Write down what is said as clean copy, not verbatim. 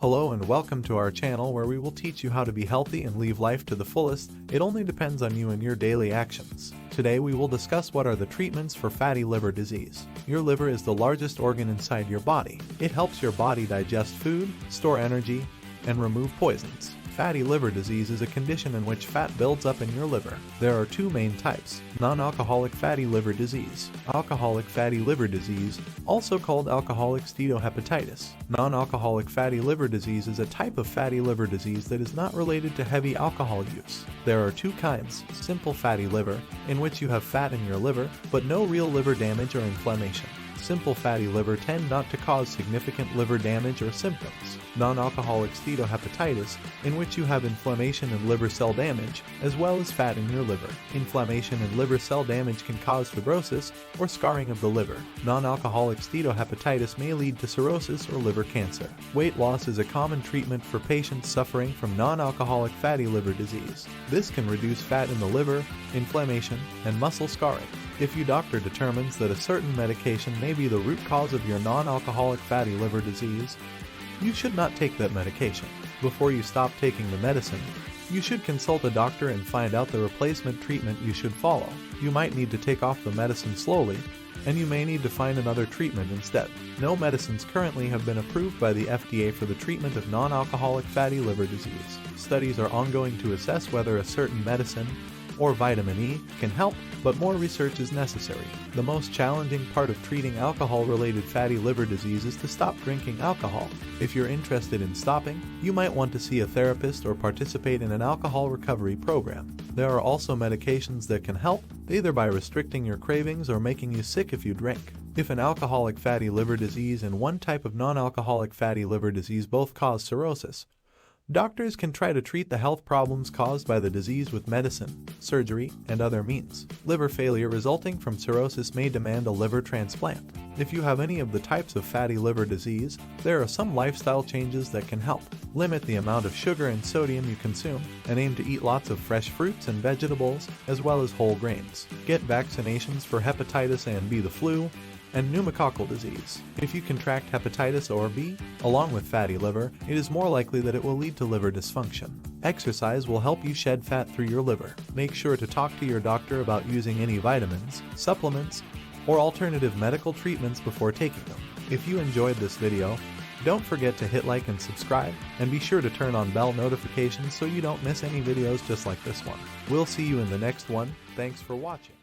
Hello and welcome to our channel where we will teach you how to be healthy and live life to the fullest. It only depends on you and your daily actions. Today we will discuss what are the treatments for fatty liver disease. Your liver is the largest organ inside your body. It helps your body digest food, store energy, and remove poisons. Fatty liver disease is a condition in which fat builds up in your liver. There are two main types: non-alcoholic fatty liver disease, alcoholic fatty liver disease, also called alcoholic steatohepatitis. Non-alcoholic fatty liver disease is a type of fatty liver disease that is not related to heavy alcohol use. There are two kinds: simple fatty liver, in which you have fat in your liver, but no real liver damage or inflammation. Simple fatty liver tend not to cause significant liver damage or symptoms. Non-alcoholic steatohepatitis, in which you have inflammation and liver cell damage, as well as fat in your liver. Inflammation and liver cell damage can cause fibrosis or scarring of the liver. Non-alcoholic steatohepatitis may lead to cirrhosis or liver cancer. Weight loss is a common treatment for patients suffering from non-alcoholic fatty liver disease. This can reduce fat in the liver, inflammation, and muscle scarring. If your doctor determines that a certain medication may be the root cause of your non-alcoholic fatty liver disease, you should not take that medication. Before you stop taking the medicine, you should consult a doctor and find out the replacement treatment you should follow. You might need to take off the medicine slowly, and you may need to find another treatment instead. No medicines currently have been approved by the FDA for the treatment of non-alcoholic fatty liver disease. Studies are ongoing to assess whether a certain medicine or vitamin E can help, but more research is necessary. The most challenging part of treating alcohol-related fatty liver disease is to stop drinking alcohol. If you're interested in stopping, you might want to see a therapist or participate in an alcohol recovery program. There are also medications that can help, either by restricting your cravings or making you sick if you drink. If an alcoholic fatty liver disease and one type of non-alcoholic fatty liver disease both cause cirrhosis, doctors can try to treat the health problems caused by the disease with medicine, surgery, and other means. Liver failure resulting from cirrhosis may demand a liver transplant. If you have any of the types of fatty liver disease, there are some lifestyle changes that can help. Limit the amount of sugar and sodium you consume, and aim to eat lots of fresh fruits and vegetables, as well as whole grains. Get vaccinations for hepatitis and B, the flu, and pneumococcal disease. If you contract hepatitis or B, along with fatty liver, it is more likely that it will lead to liver dysfunction. Exercise will help you shed fat through your liver. Make sure to talk to your doctor about using any vitamins, supplements, or alternative medical treatments before taking them. If you enjoyed this video, don't forget to hit like and subscribe, and be sure to turn on bell notifications so you don't miss any videos just like this one. We'll see you in the next one. Thanks for watching.